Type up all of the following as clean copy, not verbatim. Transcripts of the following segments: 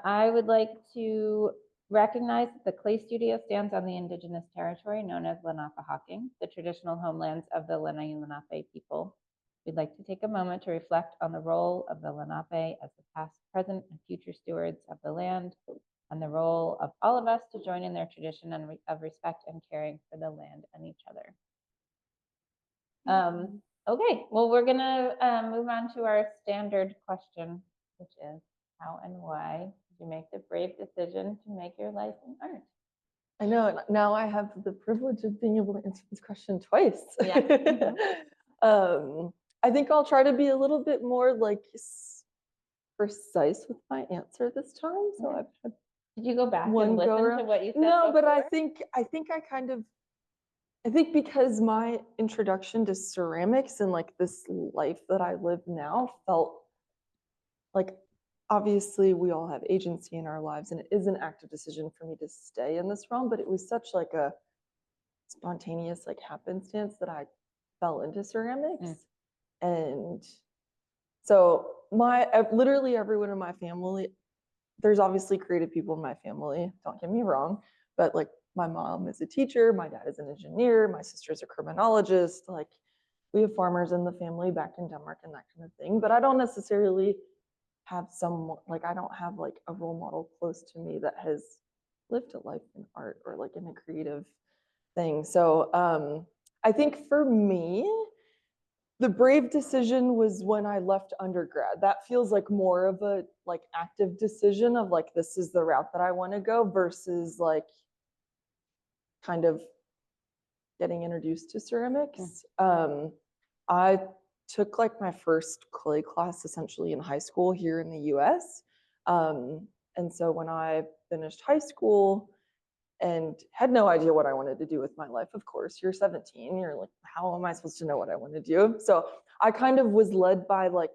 I would like to recognize that the Clay Studio stands on the indigenous territory known as Lenape-Hawking, the traditional homelands of the Lenni-Lenape people. We'd like to take a moment to reflect on the role of the Lenape as the past, present, and future stewards of the land, and the role of all of us to join in their tradition of respect and caring for the land and each other. Okay, well, we're gonna move on to our standard question, which is how and why did you make the brave decision to make your life in art? I know, now I have the privilege of being able to answer this question twice. Yeah. I think I'll try to be a little bit more like precise with my answer this time. So I've had Did you go back and listen to what you said? No, before? but I think because my introduction to ceramics and like this life that I live now felt like, obviously we all have agency in our lives and it is an active decision for me to stay in this realm, but it was such like a spontaneous like happenstance that I fell into ceramics. And so literally everyone in my family, there's obviously creative people in my family, don't get me wrong, but like my mom is a teacher, my dad is an engineer, my sister's a criminologist, like we have farmers in the family back in Denmark and that kind of thing, but I don't necessarily have I don't have like a role model close to me that has lived a life in art or like in a creative thing. So I think for me, the brave decision was when I left undergrad. That feels like more of a like active decision of like, this is the route that I want to go versus like kind of getting introduced to ceramics. I took like my first clay class essentially in high school here in the US. And so when I finished high school and had no idea what I wanted to do with my life, of course, you're 17, you're like, how am I supposed to know what I want to do? So I kind of was led by like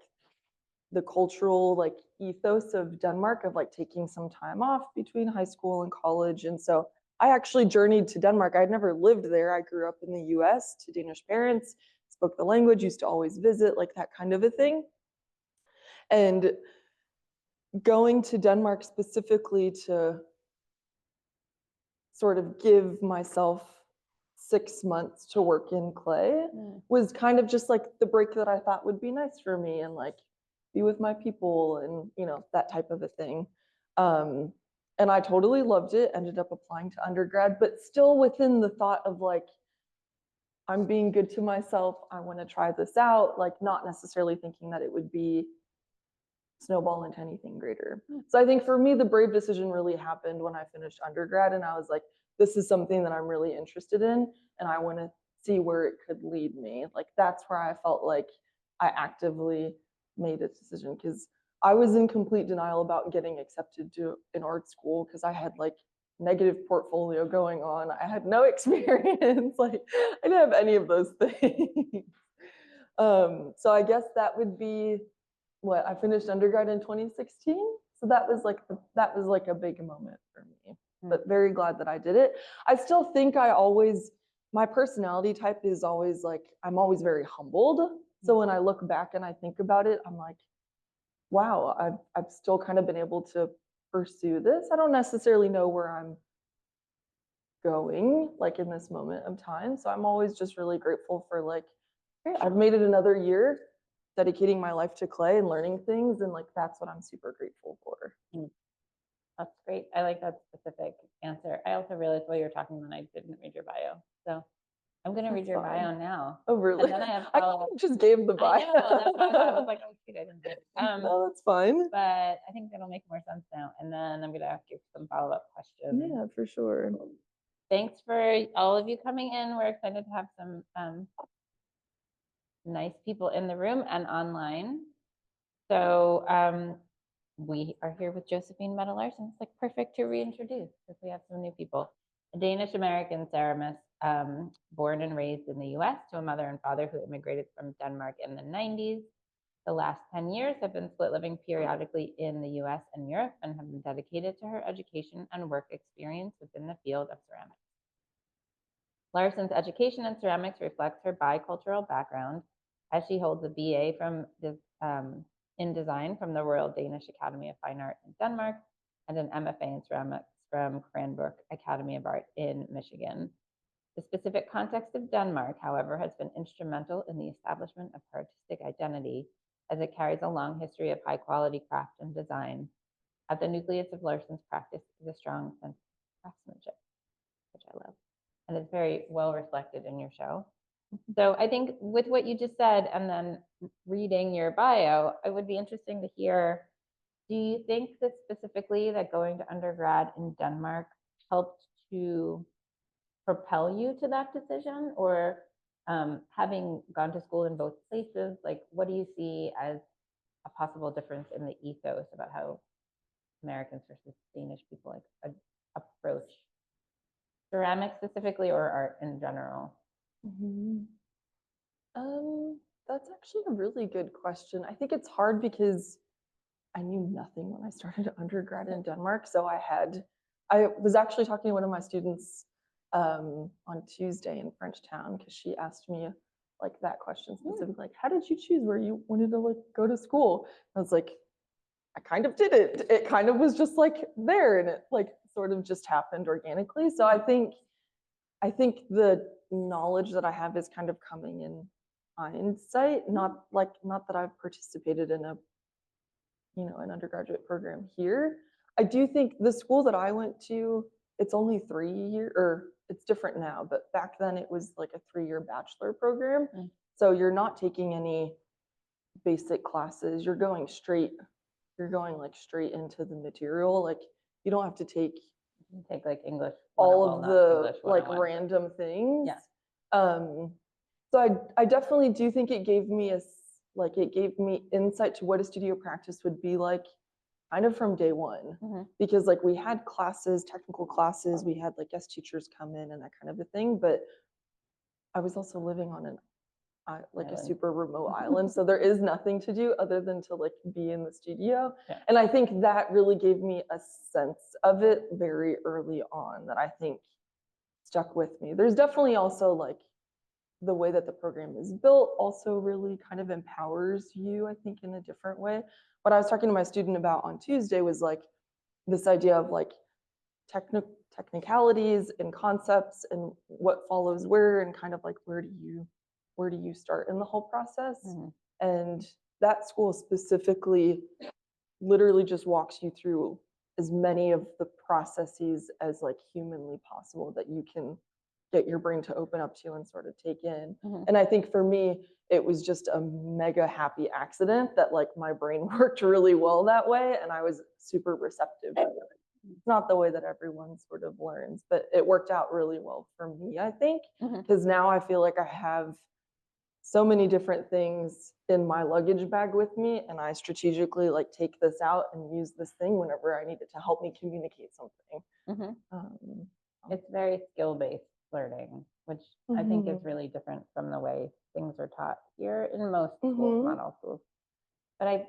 the cultural like ethos of Denmark of like taking some time off between high school and college. And so I actually journeyed to Denmark. I'd never lived there. I grew up in the US to Danish parents, spoke the language, used to always visit, like that kind of a thing. And going to Denmark specifically to sort of give myself 6 months to work in clay was kind of just like the break that I thought would be nice for me and like be with my people and, you know, that type of a thing. And I totally loved it, ended up applying to undergrad, but still within the thought of like, I'm being good to myself. I want to try this out, like not necessarily thinking that it would be snowball into anything greater. So I think for me, the brave decision really happened when I finished undergrad and I was like, this is something that I'm really interested in and I want to see where it could lead me. Like that's where I felt like I actively made a decision because I was in complete denial about getting accepted to an art school because I had like negative portfolio going on. I had no experience. Like I didn't have any of those things. So I guess that would be what I finished undergrad in 2016. So that was like a big moment for me, but very glad that I did it. I still think my personality type is always like, I'm always very humbled. So when I look back and I think about it, I'm like, wow, I've still kind of been able to pursue this. I don't necessarily know where I'm going like in this moment of time. So I'm always just really grateful for like, okay, I've made it another year dedicating my life to clay and learning things. And like, that's what I'm super grateful for. That's great. I like that specific answer. I also realized while you were talking that I didn't read your bio. So I'm going to read your bio now. Oh, really? And then I just gave the bio. I know, that's why I was like, oh, shoot, I didn't do it. No, that's fine. But I think that'll make more sense now. And then I'm going to ask you some follow-up questions. Yeah, for sure. Thanks for all of you coming in. We're excited to have some nice people in the room and online. So we are here with Josephine Mette Larsen. It's like perfect to reintroduce because we have some new people. A Danish-American ceramist, born and raised in the US to a mother and father who immigrated from Denmark in the 90s. The last 10 years have been split living periodically in the US and Europe and have been dedicated to her education and work experience within the field of ceramics. Larsen's education in ceramics reflects her bicultural background as she holds a BA in design from the Royal Danish Academy of Fine Art in Denmark and an MFA in ceramics from Cranbrook Academy of Art in Michigan. The specific context of Denmark, however, has been instrumental in the establishment of her artistic identity, as it carries a long history of high-quality craft and design. At the nucleus of Larsen's practice is a strong sense of craftsmanship, which I love, and it's very well reflected in your show. So I think with what you just said, and then reading your bio, it would be interesting to hear, do you think that specifically that going to undergrad in Denmark helped to propel you to that decision? Or having gone to school in both places, like what do you see as a possible difference in the ethos about how Americans versus Danish people like approach ceramics specifically, or art in general? That's actually a really good question. I think it's hard because I knew nothing when I started undergrad in Denmark. So I was actually talking to one of my students on Tuesday in Frenchtown, because she asked me like that question specifically, like, how did you choose where you wanted to like go to school? I was like, I kind of did it. It kind of was just like there, and it like sort of just happened organically. So I think the knowledge that I have is kind of coming in hindsight, not that I've participated in an undergraduate program here. I do think the school that I went to, it's only 3 years, or it's different now, but back then it was like a 3-year bachelor program. So you're not taking any basic classes. You're going like straight into the material. Like you don't have to take like English, all of the like random things. Yeah. So I definitely do think it gave me insight to what a studio practice would be like kind of from day one. Because like we had classes, technical classes, we had like guest teachers come in and that kind of a thing, but I was also living on a super remote island, so there is nothing to do other than to like be in the studio. And I think that really gave me a sense of it very early on that I think stuck with me. There's definitely also like the way that the program is built also really kind of empowers you, I think, in a different way. What I was talking to my student about on Tuesday was like this idea of like technicalities and concepts and what follows where, and kind of like where do you start in the whole process. And that school specifically literally just walks you through as many of the processes as like humanly possible that you can get your brain to open up to and sort of take in. And I think for me, it was just a mega happy accident that like my brain worked really well that way, and I was super receptive to it. It's not the way that everyone sort of learns, but it worked out really well for me, I think, because now I feel like I have so many different things in my luggage bag with me, and I strategically like take this out and use this thing whenever I need it to help me communicate something. It's very skill-based learning, which I think is really different from the way things are taught here in most schools, not all schools. But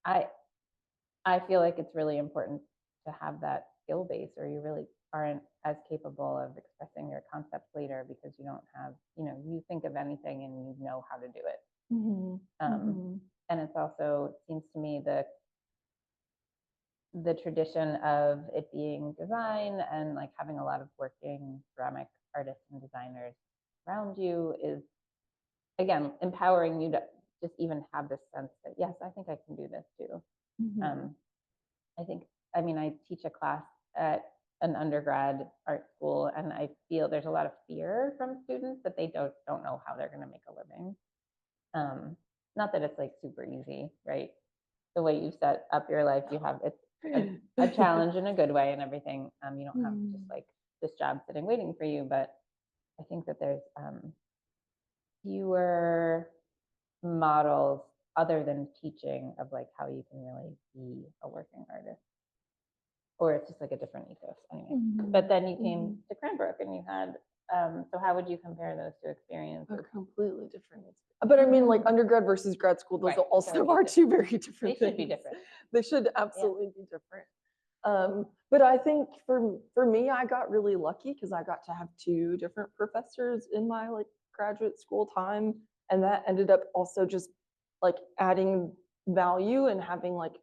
I feel like it's really important to have that skill base, or you really aren't as capable of expressing your concepts later, because you don't have, you think of anything and you know how to do it. And it's also, it seems to me, the tradition of it being design and like having a lot of working ceramic artists and designers around you is, again, empowering you to just even have this sense that, yes, I think I can do this too. I teach a class at an undergrad art school, and I feel there's a lot of fear from students that they don't know how they're going to make a living. Not that it's like super easy, right? The way you set up your life, you have it's a challenge in a good way and everything. You don't have just like this job sitting waiting for you, but I think that there's fewer models other than teaching of like how you can really be a working artist, or it's just like a different ethos anyway. But then you came to Cranbrook and you had, so how would you compare those two experiences? They're completely different. But I mean, like undergrad versus grad school, those also are two very different things. They should be different. They should absolutely be different. But I think for me, I got really lucky because I got to have 2 different professors in my like graduate school time, and that ended up also just like adding value and having like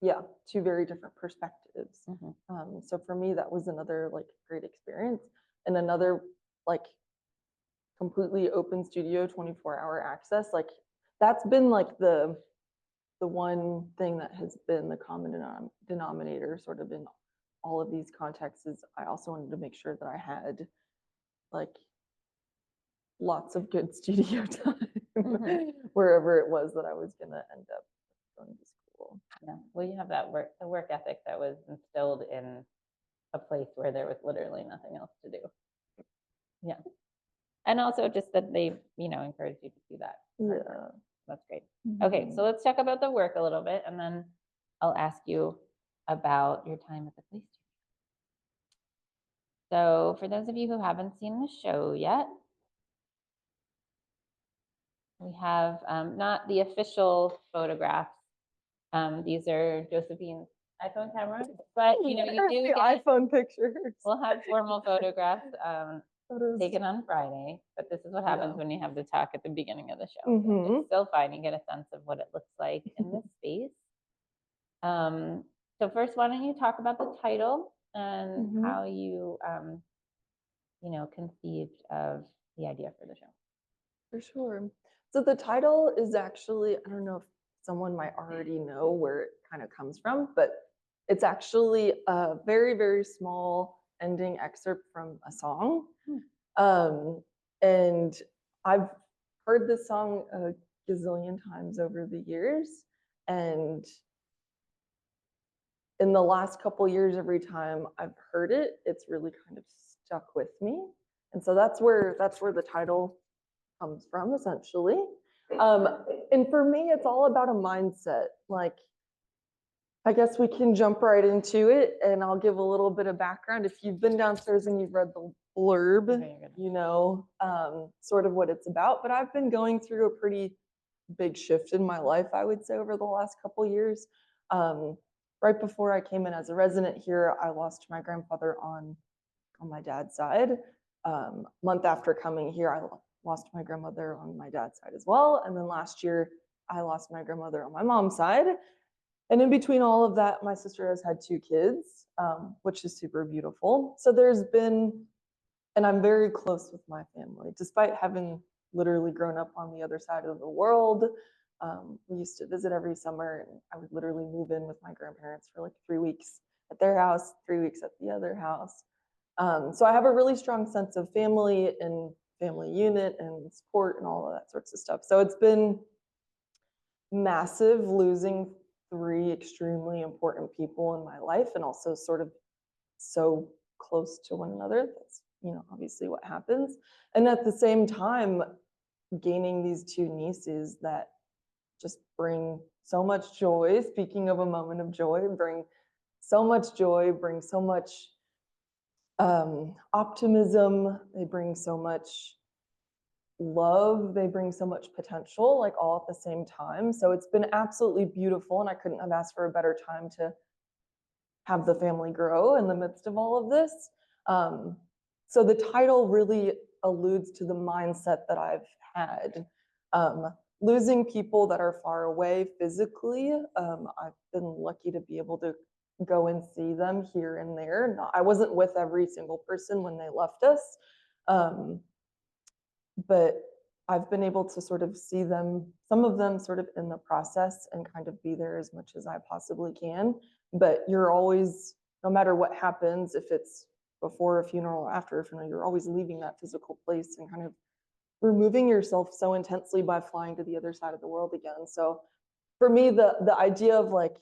yeah, two very different perspectives. Mhm. So for me, that was another like great experience, and another like completely open studio, 24-hour access. Like that's been like the one thing that has been the common denominator sort of in all of these contexts is I also wanted to make sure that I had like lots of good studio time wherever it was that I was going to end up going to school. Yeah. Well, you have that the work ethic that was instilled in a place where there was literally nothing else to do. Yeah. And also just that they, encourage you to do that. Yeah. That's great. Okay, so let's talk about the work a little bit, and then I'll ask you about your time at the police station. So for those of you who haven't seen the show yet, we have not the official photographs. These are Josephine's iPhone camera, but you do the iPhone pictures. We'll have formal photographs taken on Friday, but this is what happens when you have the talk at the beginning of the show. It's still fine. You get a sense of what it looks like in this space. So first, why don't you talk about the title and how you, conceived of the idea for the show? For sure. So the title is actually, I don't know if someone might already know where it kind of comes from, but it's actually a very, very small ending excerpt from a song. And I've heard this song a gazillion times over the years. And in the last couple years, every time I've heard it, it's really kind of stuck with me. And so that's where the title comes from, essentially. And for me, it's all about a mindset. Like, I guess we can jump right into it, and I'll give a little bit of background. If you've been downstairs and you've read the blurb, you know sort of what it's about. But I've been going through a pretty big shift in my life, I would say, over the last couple years. Right before I came in as a resident here, I lost my grandfather on my dad's side. Month after coming here, I lost my grandmother on my dad's side as well. And then last year, I lost my grandmother on my mom's side. And in between all of that, my sister has had 2 kids, which is super beautiful. So there's been, and I'm very close with my family, despite having literally grown up on the other side of the world. We used to visit every summer, and I would literally move in with my grandparents for like 3 weeks at their house, 3 weeks at the other house. So I have a really strong sense of family and family unit and support and all of that sorts of stuff. So it's been massive losing 3 extremely important people in my life, and also sort of so close to one another. That's, obviously what happens. And at the same time, gaining these 2 nieces that just bring so much joy. Speaking of a moment of joy, bring so much joy, bring so much optimism. They bring so much love. They bring so much potential, like all at the same time. So it's been absolutely beautiful, and I couldn't have asked for a better time to have the family grow in the midst of all of this. So the title really alludes to the mindset that I've had. Losing people that are far away physically, I've been lucky to be able to go and see them here and there. I wasn't with every single person when they left us, but I've been able to sort of see them, some of them sort of in the process, and kind of be there as much as I possibly can. But you're always, no matter what happens, if it's before a funeral or after a funeral, you're always leaving that physical place and kind of removing yourself so intensely by flying to the other side of the world again. So for me, the idea of like,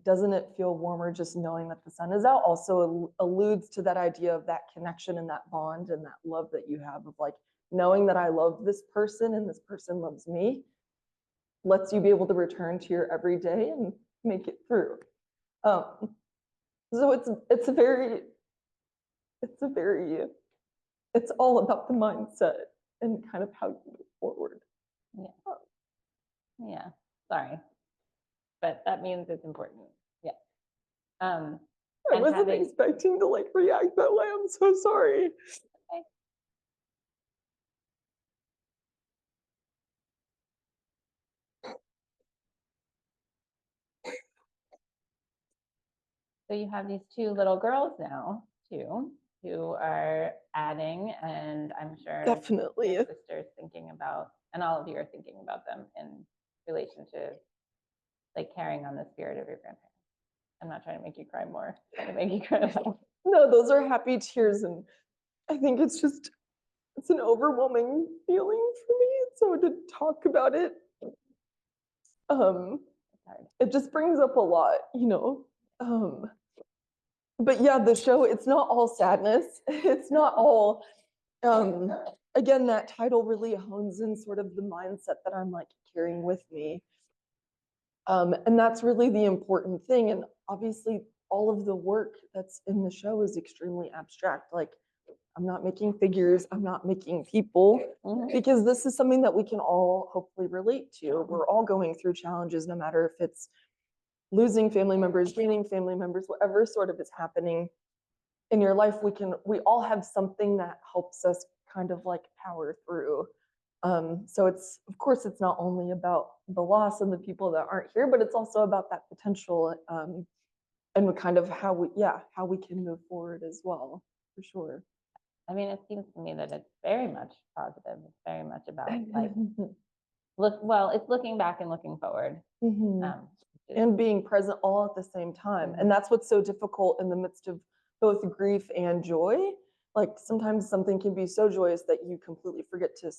doesn't it feel warmer just knowing that the sun is out, also alludes to that idea of that connection and that bond and that love that you have of like, knowing that I love this person and this person loves me lets you be able to return to your everyday and make it through. So it's all about the mindset and kind of how you move forward. Yeah. Yeah. Sorry, but that means it's important. Yeah. I wasn't expecting to like react that way. I'm so sorry. Okay. So you have these two little girls now, too, who are adding, and I'm sure Definitely. your sister's thinking about, and all of you are thinking about them in relation to like carrying on the spirit of your grandparents. I'm not trying to make you cry more, I'm trying to make you cry less. No, those are happy tears, and I think it's an overwhelming feeling for me. So to talk about it, It's hard. it just brings up a lot, but yeah, the show, it's not all sadness. It's not all, um, again, that title really hones in sort of the mindset that I'm like carrying with me. And that's really the important thing. And obviously, all of the work that's in the show is extremely abstract. Like, I'm not making figures, I'm not making people, because this is something that we can all hopefully relate to. We're all going through challenges, no matter if it's losing family members, gaining family members, whatever sort of is happening in your life, we all have something that helps us kind of like power through. So of course, it's not only about the loss and the people that aren't here, but it's also about that potential, and kind of how we can move forward as well, for sure. I mean, it seems to me that it's very much positive. It's very much about like it's looking back and looking forward. And being present all at the same time. And that's what's so difficult in the midst of both grief and joy. Like sometimes something can be so joyous that you completely forget to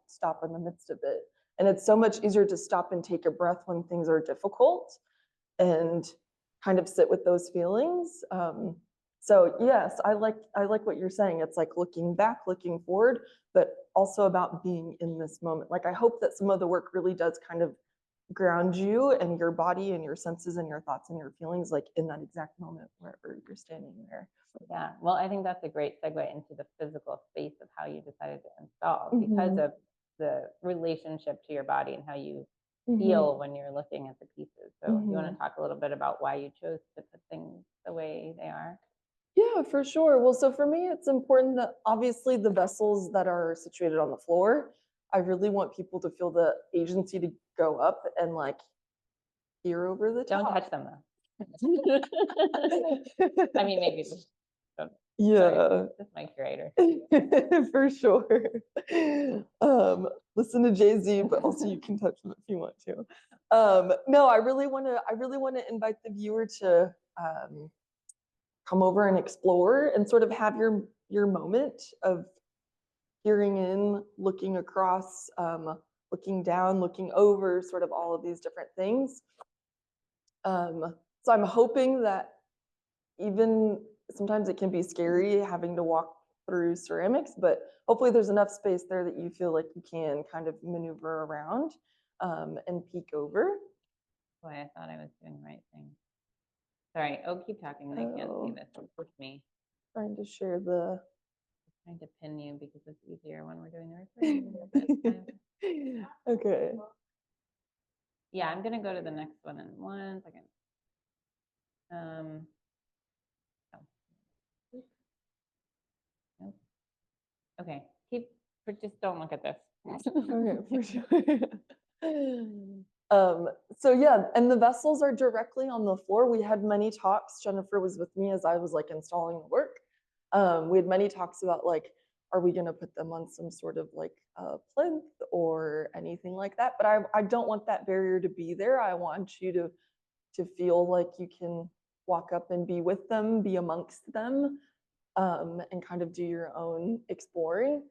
stop in the midst of it. And it's so much easier to stop and take a breath when things are difficult and kind of sit with those feelings. So yes, I like what you're saying. It's like looking back, looking forward, but also about being in this moment. Like I hope that some of the work really does kind of ground you and your body and your senses and your thoughts and your feelings like in that exact moment wherever you're standing there. Yeah, well, I think that's a great segue into the physical space of how you decided to install because of the relationship to your body and how you feel when you're looking at the pieces. So you want to talk a little bit about why you chose to put things the way they are? Yeah, for sure. Well, so for me, it's important that obviously the vessels that are situated on the floor, I really want people to feel the agency to go up and like peer over the Don't top. touch them though. I mean, maybe just don't. Yeah. Just my curator. For sure. Listen to Jay-Z, but also you can touch them if you want to. No, I really want to invite the viewer to come over and explore and sort of have your moment of peering in, looking across, looking down, looking over, sort of all of these different things. So I'm hoping that even sometimes it can be scary having to walk through ceramics, but hopefully there's enough space there that you feel like you can kind of maneuver around and peek over. Boy, I thought I was doing the right thing. Sorry. Oh, keep talking. They can't see this. Don't push me. Trying to share the. I'm trying to pin you because it's easier when we're doing the recording. Okay. Yeah, I'm gonna go to the next one in 1 second. Oh. Okay, just don't look at this. Okay, for sure. So yeah, and the vessels are directly on the floor. We had many talks. Jennifer was with me as I was like installing the work. We had many talks about like, are we going to put them on some sort of like plinth or anything like that? But I don't want that barrier to be there. I want you to feel like you can walk up and be with them, be amongst them, and kind of do your own exploring.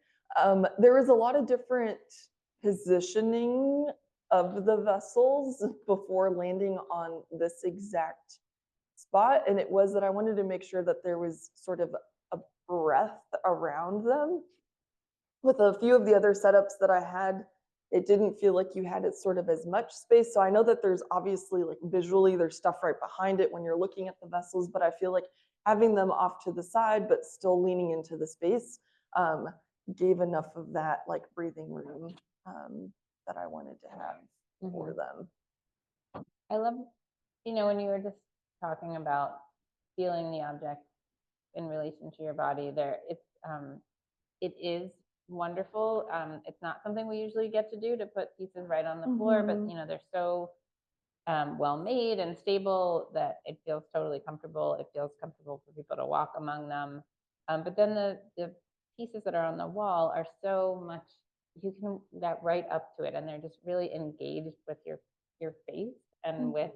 There was a lot of different positioning of the vessels before landing on this exact spot. And it was that I wanted to make sure that there was sort of a breath around them. With a few of the other setups that I had, it didn't feel like you had it sort of as much space. So I know that there's obviously like visually there's stuff right behind it when you're looking at the vessels, but I feel like having them off to the side, but still leaning into the space, gave enough of that like breathing room that I wanted to have for them. I love, when you were just talking about feeling the object in relation to your body there, it is wonderful. It's not something we usually get to do, to put pieces right on the floor, but they're so well made and stable, that it feels totally comfortable. It feels comfortable for people to walk among them. But then the pieces that are on the wall are so much, you can get right up to it, and they're just really engaged with your face and with,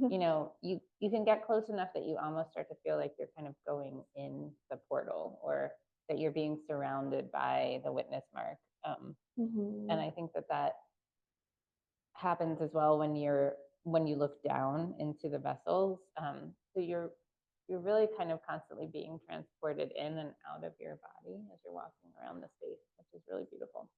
you know, you can get close enough that you almost start to feel like you're kind of going in the portal, or that you're being surrounded by the witness mark. And I think that happens as well when you look down into the vessels. So you're really kind of constantly being transported in and out of your body as you're walking around the space, which is really beautiful.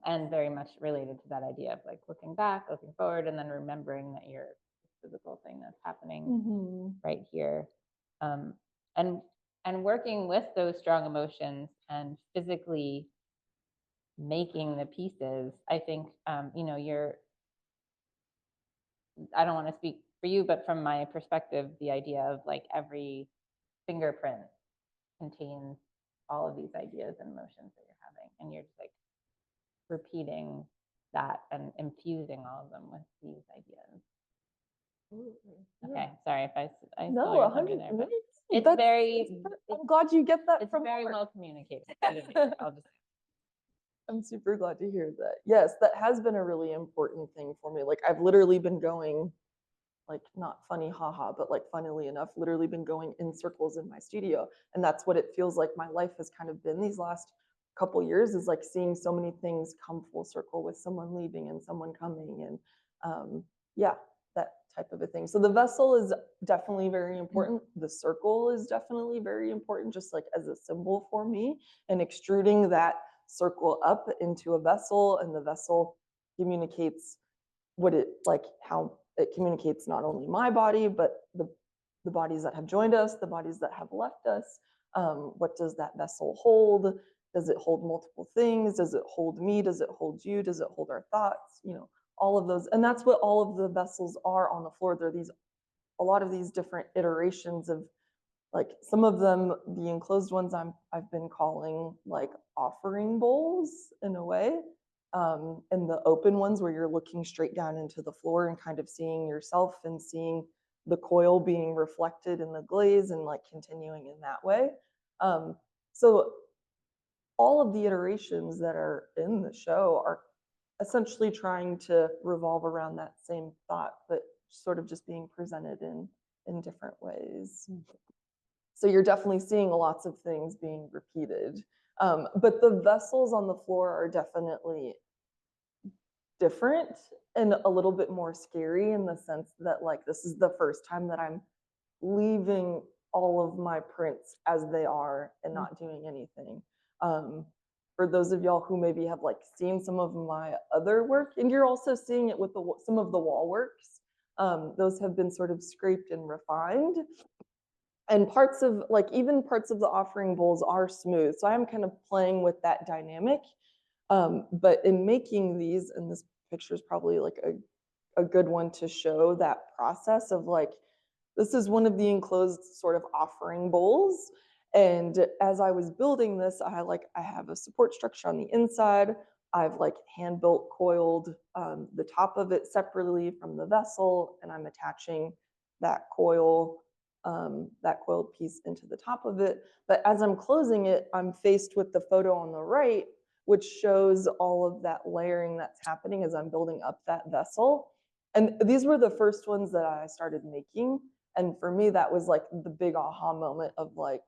And very much related to that idea of like looking back, looking forward, and then remembering that you're a physical thing that's happening right here. And working with those strong emotions and physically making the pieces, I think, you know, I don't want to speak for you, but from my perspective, the idea of like every fingerprint contains all of these ideas and emotions that you're having, and you're just like repeating that and infusing all of them with these ideas. Okay, sorry if I No, stole your thunder there, but it's That's, very. I'm glad you get that It's from very Mark. well communicated. I'll just. I'm super glad to hear that. Yes, that has been a really important thing for me. Like I've literally been going, like not funny, haha, but like funnily enough, literally been going in circles in my studio. And that's what it feels like my life has kind of been these last couple years, is like seeing so many things come full circle with someone leaving and someone coming, and yeah, that type of a thing. So the vessel is definitely very important. The circle is definitely very important, just like as a symbol for me, and extruding that circle up into a vessel, and the vessel communicates what it, like how it communicates not only my body, but the bodies that have joined us, the bodies that have left us. What does that vessel hold? Does it hold multiple things? Does it hold me? Does it hold you? Does it hold our thoughts? You know, all of those. And that's what all of the vessels are on the floor. There are a lot of these different iterations of, like, some of them, the enclosed ones I've been calling like offering bowls in a way. And the open ones where you're looking straight down into the floor and kind of seeing yourself and seeing the coil being reflected in the glaze and like continuing in that way. So all of the iterations that are in the show are essentially trying to revolve around that same thought, but sort of just being presented in different ways. So you're definitely seeing lots of things being repeated. But the vessels on the floor are definitely different and a little bit more scary, in the sense that like this is the first time that I'm leaving all of my prints as they are and not doing anything. For those of y'all who maybe have like seen some of my other work, and you're also seeing it with some of the wall works, those have been sort of scraped and refined. And parts of, like, even parts of the offering bowls are smooth. So I'm kind of playing with that dynamic. But in making these, and this picture is probably like a good one to show that process of like, this is one of the enclosed sort of offering bowls. And as I was building this, I have a support structure on the inside. I've like hand built coiled the top of it separately from the vessel, and I'm attaching that coiled piece into the top of it. But as I'm closing it, I'm faced with the photo on the right, which shows all of that layering that's happening as I'm building up that vessel. And these were the first ones that I started making. And for me, that was like the big aha moment of like,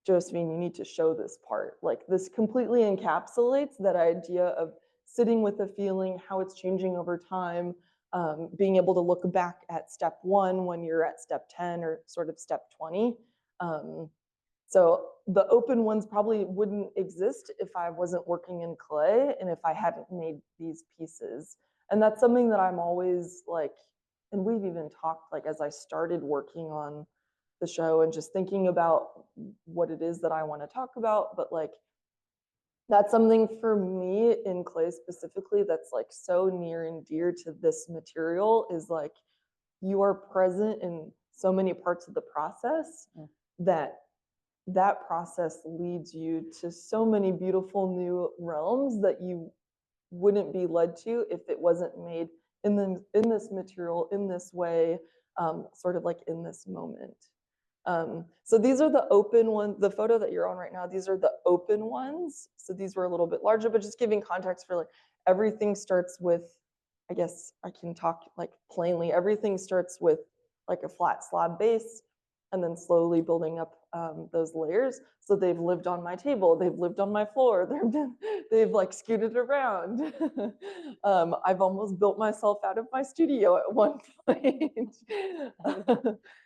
Josephine, you need to show this part. Like, this completely encapsulates that idea of sitting with a feeling, how it's changing over time, being able to look back at step 1 when you're at step 10 or sort of step 20. So the open ones probably wouldn't exist if I wasn't working in clay and if I hadn't made these pieces. And that's something that I'm always like, and we've even talked, like, as I started working on the show and just thinking about what it is that I want to talk about, but like, that's something for me in clay specifically that's like so near and dear to this material, is like, you are present in so many parts of the process that process leads you to so many beautiful new realms that you wouldn't be led to if it wasn't made in this material, in this way, sort of like in this moment. So these are the open ones, the photo that you're on right now, these are the open ones. So these were a little bit larger, but just giving context for like everything starts with, I guess I can talk like plainly, everything starts with like a flat slab base and then slowly building up those layers. So they've lived on my table, they've lived on my floor, they've like scooted around. I've almost built myself out of my studio at one point.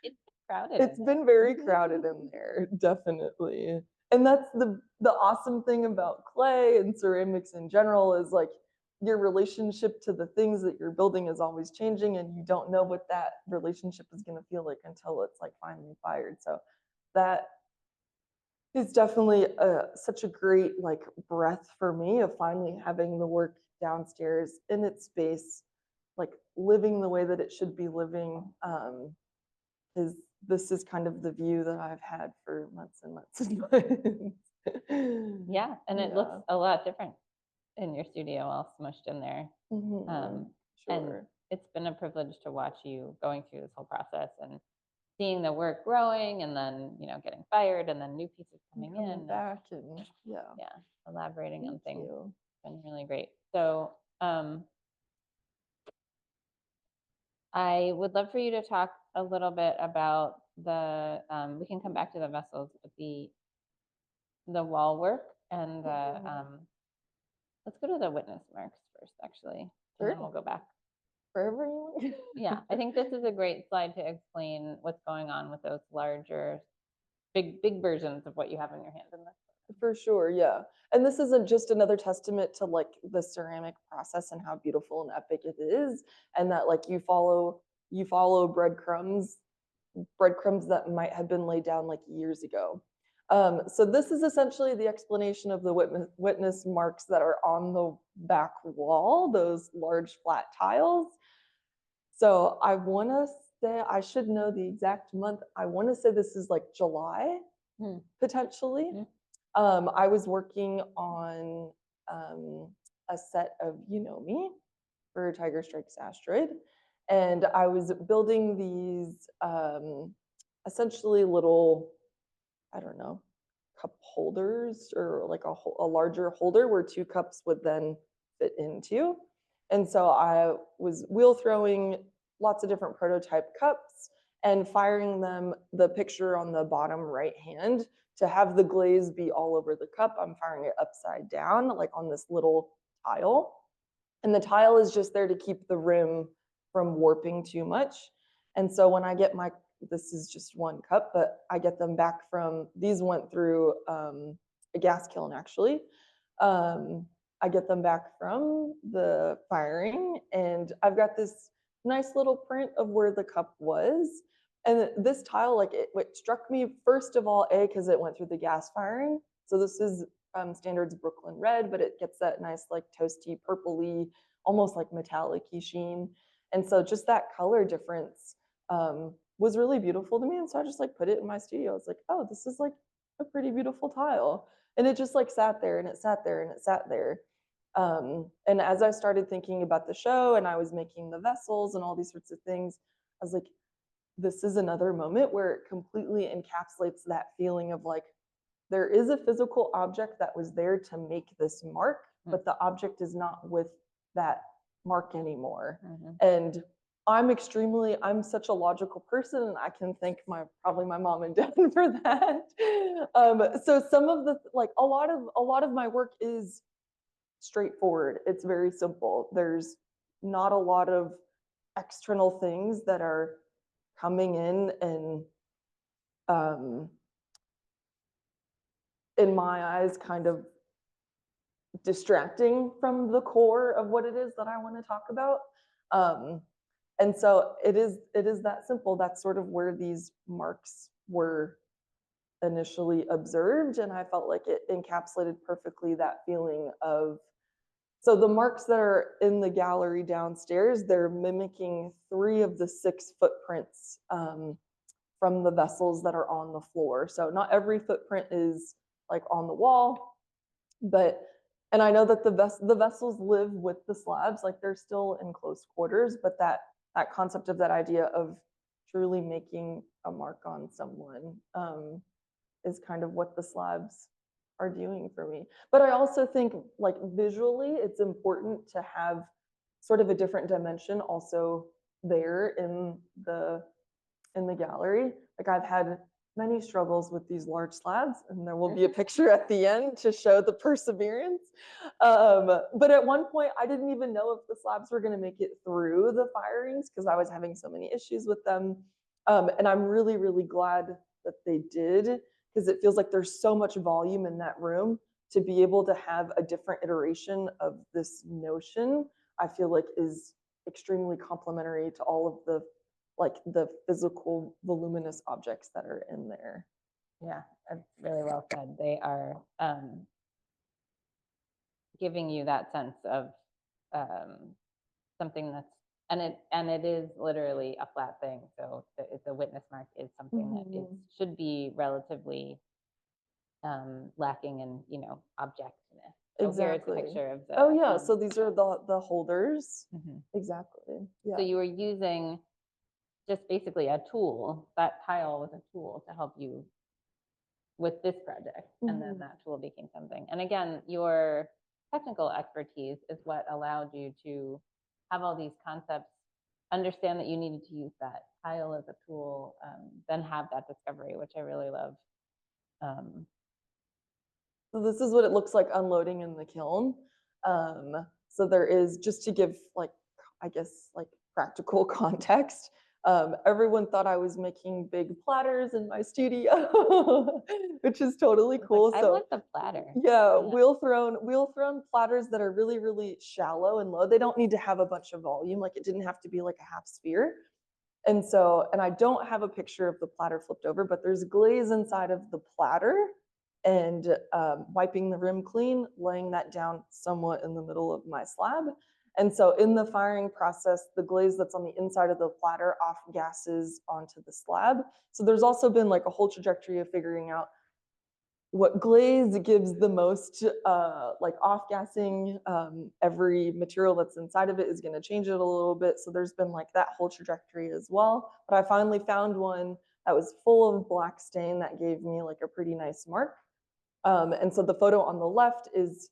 It's crowded. It's been very crowded in there, definitely. And that's the awesome thing about clay and ceramics in general is like your relationship to the things that you're building is always changing, and you don't know what that relationship is going to feel like until it's like finally fired. So that is definitely such a great like breath for me of finally having the work downstairs in its space, like living the way that it should be living. Is this is kind of the view that I've had for months and months and months. Yeah, and it looks a lot different in your studio, all smushed in there. And Sure. it's been a privilege to watch you going through this whole process and seeing the work growing, and then getting fired, and then new pieces coming in, back and yeah, elaborating on thank things. you. It's been really great. So I would love for you to talk a little bit about the, we can come back to the vessels, but the wall work and let's go to the witness marks first, actually, and then we'll go back. Wherever you want. Yeah, I think this is a great slide to explain what's going on with those larger, big versions of what you have in your hand in this. For sure, yeah. And this isn't just another testament to like the ceramic process and how beautiful and epic it is, and that like you follow breadcrumbs that might have been laid down like years ago. So this is essentially the explanation of the witness marks that are on the back wall, those large flat tiles. So I want to say, I should know the exact month. I want to say this is like July, potentially. I was working on a set of You Know Me for Tiger Strikes Asteroid, and I was building these essentially little, I don't know, cup holders, or like a larger holder where two cups would then fit into. And so I was wheel throwing lots of different prototype cups and firing them, the picture on the bottom right hand, to have the glaze be all over the cup. I'm firing it upside down, like on this little tile. And the tile is just there to keep the rim from warping too much. And so when I get this is just one cup, but I get them back from, these went through a gas kiln actually. I get them back from the firing, and I've got this nice little print of where the cup was. And this tile, like it struck me first of all, because it went through the gas firing. So this is Standards Brooklyn Red, but it gets that nice like toasty, purpley, almost like metallic-y sheen. And so just that color difference was really beautiful to me. And so I just like put it in my studio. It's like, oh, this is like a pretty beautiful tile. And it just like sat there and it sat there and it sat there. And as I started thinking about the show and I was making the vessels and all these sorts of things, I was like, this is another moment where it completely encapsulates that feeling of like, there is a physical object that was there to make this mark, but the object is not with that mark anymore. And I'm such a logical person, and I can thank probably my mom and dad for that. So some of the, like a lot of my work is straightforward. It's very simple. There's not a lot of external things that are coming in and in my eyes kind of distracting from the core of what it is that I want to talk about. And so it is that simple. That's sort of where these marks were initially observed, and I felt like it encapsulated perfectly that feeling of, so the marks that are in the gallery downstairs, they're mimicking 3 of the 6 footprints from the vessels that are on the floor. So not every footprint is like on the wall, but And I know that the vessels live with the slabs, like they're still in close quarters, but that concept of that idea of truly making a mark on someone is kind of what the slabs are doing for me. But I also think like visually, it's important to have sort of a different dimension also there in the gallery. Like I've had many struggles with these large slabs, and there will be a picture at the end to show the perseverance. But at one point, I didn't even know if the slabs were going to make it through the firings because I was having so many issues with them. And I'm really, really glad that they did because it feels like there's so much volume in that room to be able to have a different iteration of this notion. I feel like is extremely complementary to all of the physical voluminous objects that are in there. Yeah, that's really well said. They are giving you that sense of something that's and it is literally a flat thing. So the witness mark is something that is should be relatively lacking in, you know, objectness. So here's a Exactly. picture of the. Oh yeah, so these are the holders. Exactly. Yeah. So you were using just basically a tool. That tile was a tool to help you with this project, and then that tool became something. And again, your technical expertise is what allowed you to have all these concepts, understand that you needed to use that tile as a tool, then have that discovery, which I really love. So this is what it looks like unloading in the kiln. So there is, just to give like, I guess like practical context, everyone thought I was making big platters in my studio, which is totally cool. Like, I want the platter. Yeah, wheel thrown platters that are really, really shallow and low. They don't need to have a bunch of volume. Like it didn't have to be like a half sphere. And so, and I don't have a picture of the platter flipped over, but there's glaze inside of the platter and wiping the rim clean, laying that down somewhat in the middle of my slab. And so in the firing process, the glaze that's on the inside of the platter off gases onto the slab. So there's also been like a whole trajectory of figuring out what glaze gives the most like off-gassing. Every material that's inside of it is going to change it a little bit. So there's been like that whole trajectory as well. But I finally found one that was full of black stain that gave me like a pretty nice mark. And so the photo on the left is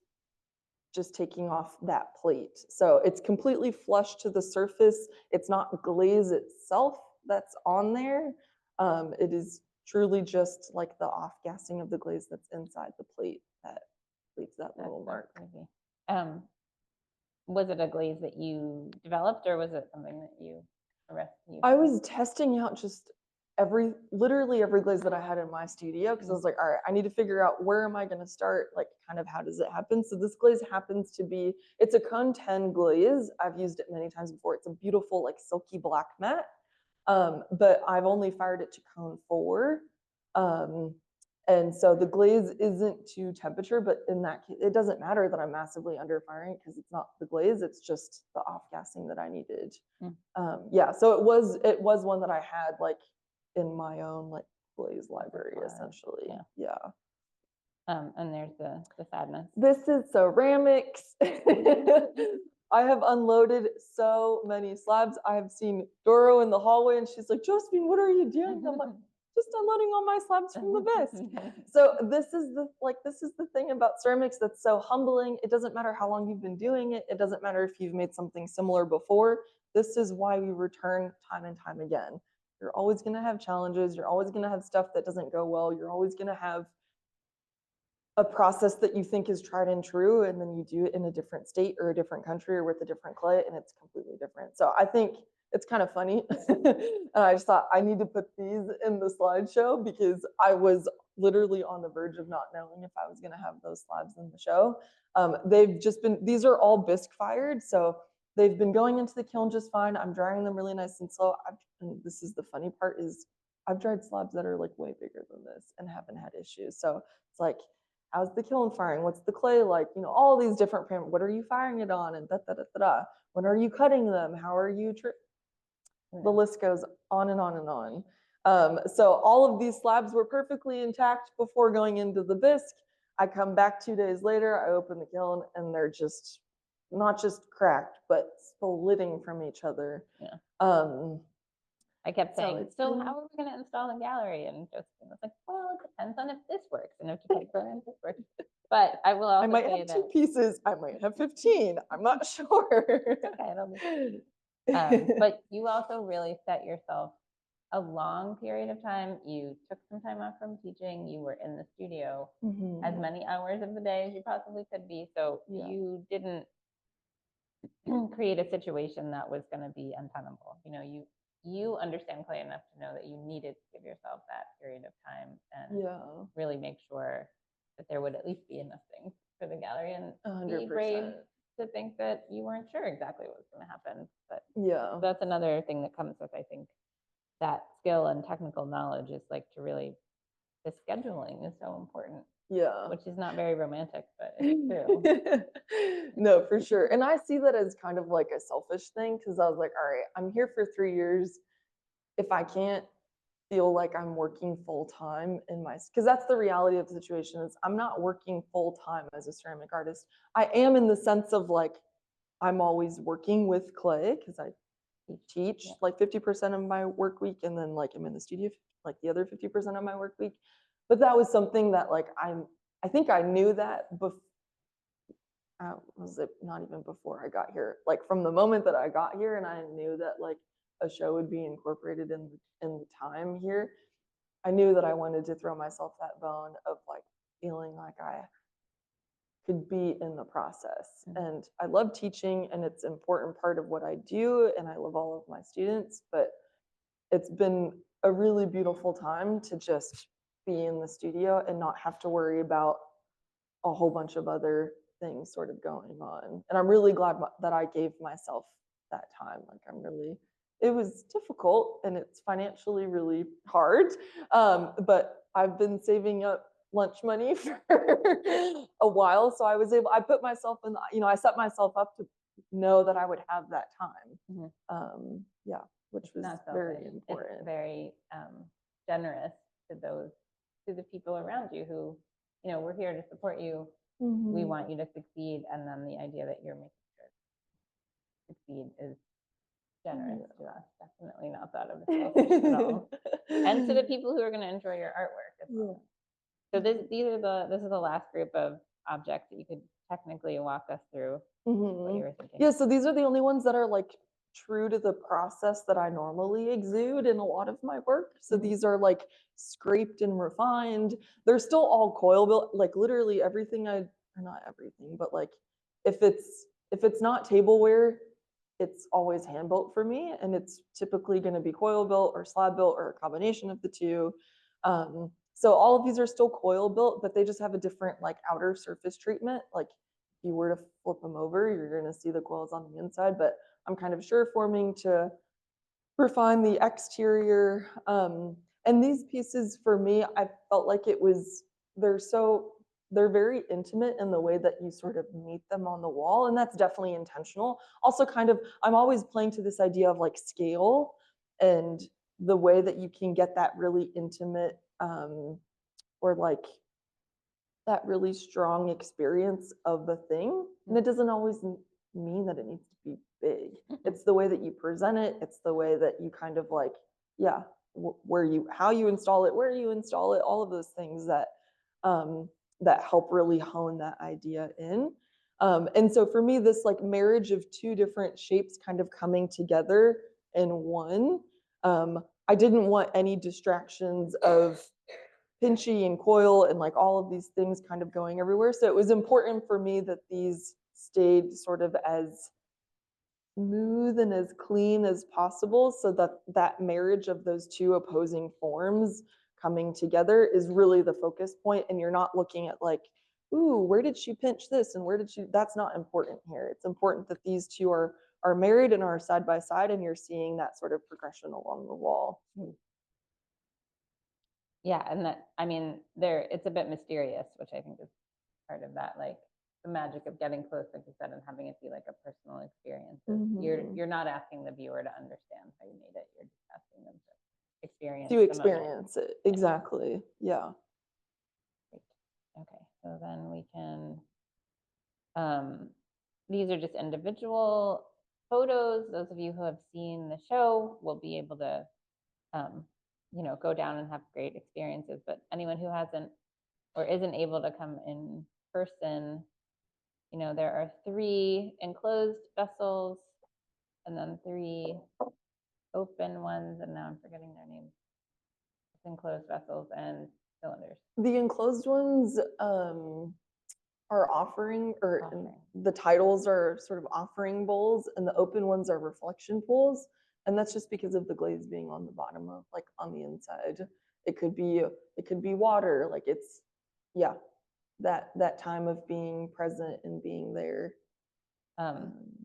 just taking off that plate. So it's completely flush to the surface. It's not glaze itself that's on there. It is truly just like the off-gassing of the glaze that's inside the plate that leaves that little mark. Was it a glaze that you developed, or was it something that you I was testing out just literally every glaze that I had in my studio because I was like, all right, I need to figure out where am I going to start, like kind of how does it happen. So this glaze happens to be, it's a cone 10 glaze. I've used it many times before. It's a beautiful like silky black matte, but I've only fired it to cone 4. And so the glaze isn't to temperature, but in that case, it doesn't matter that I'm massively under firing because it's not the glaze, it's just the off-gassing that I needed. Yeah, so it was one that I had like in my own like glaze library essentially. Yeah. And there's the sadness. This is ceramics. I have unloaded so many slabs. I have seen Doro in the hallway and she's like, Josephine, what are you doing? I'm like, just unloading all my slabs from the best. So this is the thing about ceramics that's so humbling. It doesn't matter how long you've been doing it. It doesn't matter if you've made something similar before. This is why we return time and time again. You're always going to have challenges. You're always going to have stuff that doesn't go well. You're always going to have a process that you think is tried and true, and then you do it in a different state or a different country or with a different clay, and it's completely different. So I think it's kind of funny. And I just thought I need to put these in the slideshow because I was literally on the verge of not knowing if I was going to have those slabs in the show. They've just been, these are all bisque fired. So they've been going into the kiln just fine. I'm drying them really nice and slow. And this is the funny part is I've dried slabs that are like way bigger than this and haven't had issues. So it's like, how's the kiln firing? What's the clay like? You know, all these different parameters. What are you firing it on? And da da da da da. When are you cutting them? How are you? The list goes on and on and on. So all of these slabs were perfectly intact before going into the bisque. I come back 2 days later, I open the kiln, and they're just not just cracked, but splitting from each other. Yeah. Um, I kept So saying, it's so been- how are we going to install the gallery? And Josephine was like, well, it depends on if this works and if you put in this works. But I will I also might say have that 2 pieces. I might have 15. I'm not sure. okay, it'll be. But you also really set yourself a long period of time. You took some time off from teaching. You were in the studio as Mhm. many hours of the day as you possibly could be. So Yeah. you didn't create a situation that was going to be untenable. You know, you understand clay enough to know that you needed to give yourself that period of time and Yeah. really make sure that there would at least be enough things for the gallery and be 100%. brave to think that you weren't sure exactly what was going to happen. But Yeah. that's another thing that comes with, I think, that skill and technical knowledge is like to really, the scheduling is so important, Yeah. which is not very romantic, but it's true. No, for sure. And I see that as kind of like a selfish thing because I was like, all right, I'm here for 3 years. If I can't feel like I'm working full time in my, because that's the reality of the situation is I'm not working full time as a ceramic artist. I am in the sense of like, I'm always working with clay because I teach like 50% of my work week and then like I'm in the studio like the other 50% of my work week. But that was something that like I think I knew that before. Was it not even before I got here? Like from the moment that I got here, and I knew that like a show would be incorporated in the time here. I knew that I wanted to throw myself that bone of like feeling like I could be in the process. And I love teaching, and it's an important part of what I do, and I love all of my students. But it's been a really beautiful time to just be in the studio and not have to worry about a whole bunch of other things sort of going on. And I'm really glad that I gave myself that time. Like it was difficult and it's financially really hard. But I've been saving up lunch money for a while. So I put myself in, I set myself up to know that I would have that time. Yeah, which was very important. It's very generous to the people around you who, we're here to support you. We want you to succeed. And then the idea that you're making sure to succeed is generous to us. Definitely not thought of as selfish at all. And to the people who are going to enjoy your artwork as well. So this is the last group of objects that you could technically walk us through what you were thinking. Yeah, so these are the only ones that are like true to the process that I normally exude in a lot of my work. So these are like scraped and refined. They're still all coil built, like literally everything or not everything, but like if it's not tableware, it's always hand built for me, and it's typically going to be coil built or slab built or a combination of the two. So all of these are still coil built, but they just have a different like outer surface treatment. Like if you were to flip them over, you're going to see the coils on the inside, but I'm kind of sure forming to refine the exterior. And these pieces for me, I felt like they're very intimate in the way that you sort of meet them on the wall. And that's definitely intentional. Also kind of, I'm always playing to this idea of like scale and the way that you can get that really intimate or like that really strong experience of the thing. And it doesn't always mean that it needs to be big. It's the way that you present it. It's the way that you kind of like, yeah, how you install it, where you install it, all of those things that that help really hone that idea in. And so for me, this like marriage of two different shapes kind of coming together in one, I didn't want any distractions of pinchy and coil and like all of these things kind of going everywhere. So it was important for me that these stayed sort of as smooth and as clean as possible, so that that marriage of those two opposing forms coming together is really the focus point, and you're not looking at like, ooh, where did she pinch this and where did she, that's not important here. It's important that these two are married and are side by side, and you're seeing that sort of progression along the wall. Yeah, and that, I mean, it's a bit mysterious, which I think is part of that, like the magic of getting close, like you said, and having it be like a personal experience. You're not asking the viewer to understand how you made it. You're just asking them to experience it. Exactly. Yeah. Okay. So then we can, these are just individual photos. Those of you who have seen the show will be able to, go down and have great experiences. But anyone who hasn't or isn't able to come in person, there are 3 enclosed vessels and then 3 open ones. And now I'm forgetting their names. It's enclosed vessels and cylinders. The enclosed ones are offering, the titles are sort of offering bowls, and the open ones are reflection pools. And that's just because of the glaze being on the bottom of, like, on the inside. It could be water, like it's, yeah, that time of being present and being there.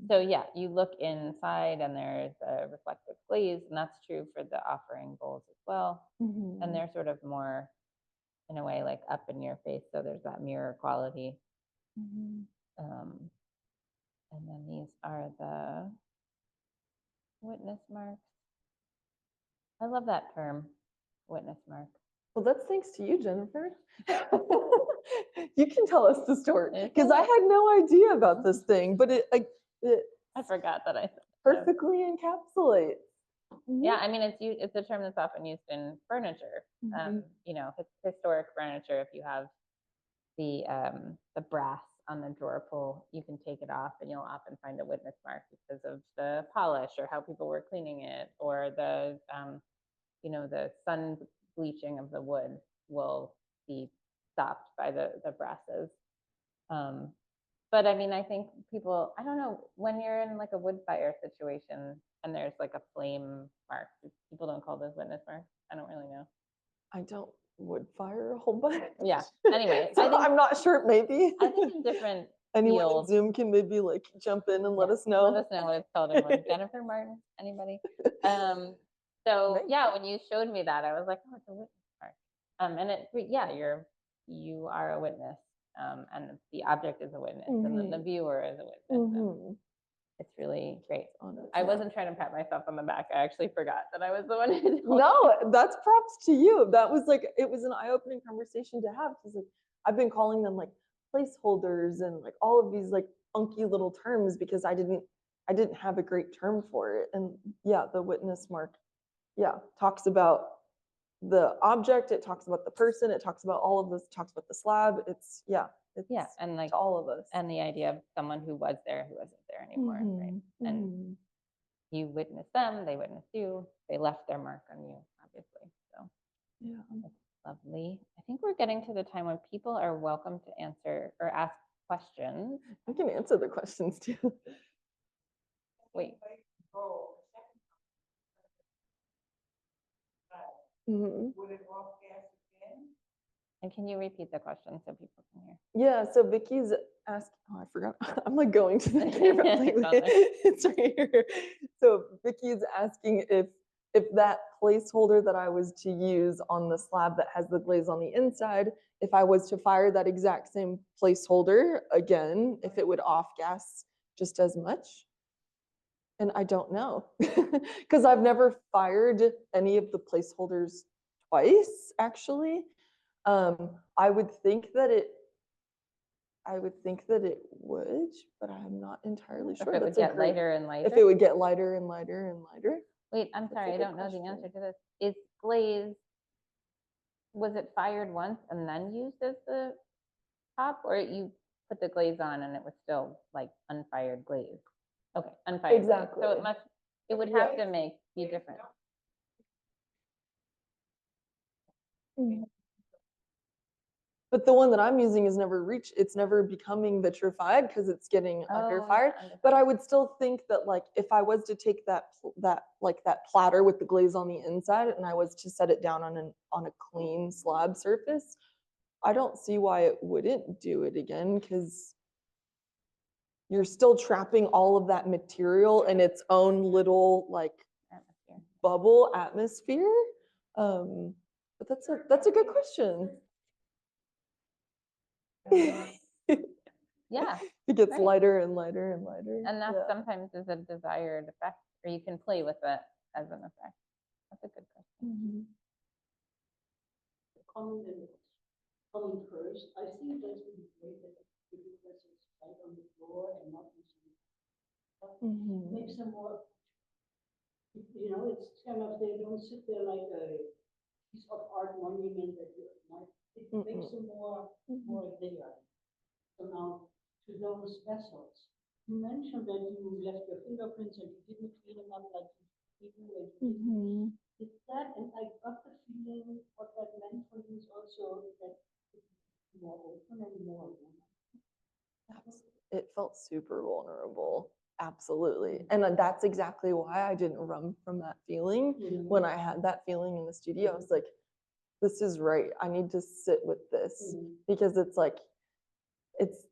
So yeah, you look inside and there's a reflective glaze, and that's true for the offering bowls as well. And they're sort of more, in a way, like up in your face, so there's that mirror quality. And then these are the witness marks. I love that term, witness mark. Well, that's thanks to you, Jennifer. You can tell us the story, because I had no idea about this thing, but it I forgot that I perfectly encapsulates. Yeah, I mean, it's a term that's often used in furniture. Historic furniture. If you have the brass on the drawer pull, you can take it off, and you'll often find a witness mark because of the polish or how people were cleaning it, or the sun bleaching of the wood will be stopped by the brasses. But I mean, I think people, I don't know, when you're in like a wood fire situation and there's like a flame mark, people don't call those witness marks. I don't really know. I don't wood fire a whole bunch. Yeah. Anyway, so I'm not sure. Maybe I think in different anyone fields, in Zoom can maybe like jump in and let us know. Let us know what it's called. Jennifer Martin, anybody? So yeah, when you showed me that, I was like, oh, it's a witness mark. And you are a witness. And the object is a witness, and then the viewer is a witness. It's really great. I wasn't trying to pat myself on the back. I actually forgot that I was the one who No, that's props to you. That was like, it was an eye-opening conversation to have, because like I've been calling them like placeholders and like all of these like funky little terms, because I didn't have a great term for it. And yeah, the witness mark, talks about the object, it talks about the person, it talks about all of this, it talks about the slab. It's and like to all of us, and the idea of someone who was there who isn't there anymore, right? And you witnessed them, they witnessed you, they left their mark on you, obviously. So that's lovely. I think we're getting to the time when people are welcome to answer or ask questions. I can answer the questions too. Wait. Would it off gas again? And can you repeat the question so people can hear? Yeah, so Vicky's asked, I forgot. I'm like going to the camera. It's right here. So Vicky's asking if that placeholder that I was to use on the slab that has the glaze on the inside, if I was to fire that exact same placeholder again, if it would off gas just as much. And I don't know, because I've never fired any of the placeholders twice, actually. I would think that it would, but I'm not entirely sure. If it would get lighter and lighter? If it would get lighter and lighter and lighter. Wait, I'm sorry, I don't know the answer to this. Is glaze, was it fired once and then used as the top, or you put the glaze on and it was still like unfired glaze? Okay, unfired. Exactly. Glaze. So it would have to be different. But the one that I'm using is it's never becoming vitrified because it's getting under fired. But I would still think that like if I was to take that platter with the glaze on the inside and I was to set it down on a clean slab surface, I don't see why it wouldn't do it again, because you're still trapping all of that material in its own little like bubble atmosphere. But that's a good question. Yeah. It gets lighter and lighter and lighter. And that sometimes is a desired effect, or you can play with it as an effect. That's a good question. coming first. I think that's really great that the request is right on the floor and not in some. Mhm. Makes them more, you know, it's kind of, they don't sit there like a piece of art monument that you might, it makes them more there. So now, to those vessels, you mentioned that you left your fingerprints and you didn't clean them up like you do and you didn't. Is that, and I got the feeling what that meant for you is also that it's more open and more. It felt super vulnerable. Absolutely. And that's exactly why I didn't run from that feeling. When I had that feeling in the studio, I was like, this is right. I need to sit with this because it's like, it's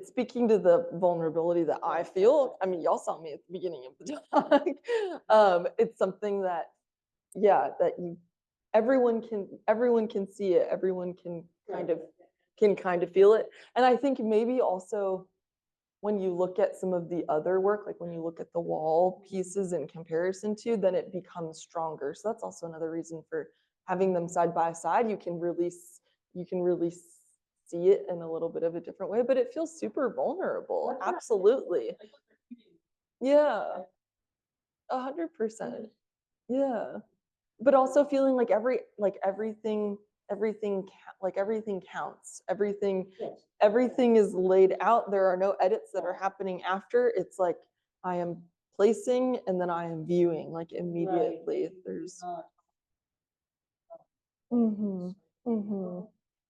speaking to the vulnerability that I feel. I mean, y'all saw me at the beginning of the talk. It's something that, yeah, that everyone can see it. Everyone can kind of feel it. And I think maybe also when you look at some of the other work, like when you look at the wall pieces in comparison to, then it becomes stronger. So that's also another reason for having them side by side. You can really see it in a little bit of a different way, but it feels super vulnerable. Absolutely. Yeah. 100%. Yeah. But also feeling like everything counts. Everything is laid out. There are no edits that are happening after. It's like I am placing and then I am viewing like immediately. There's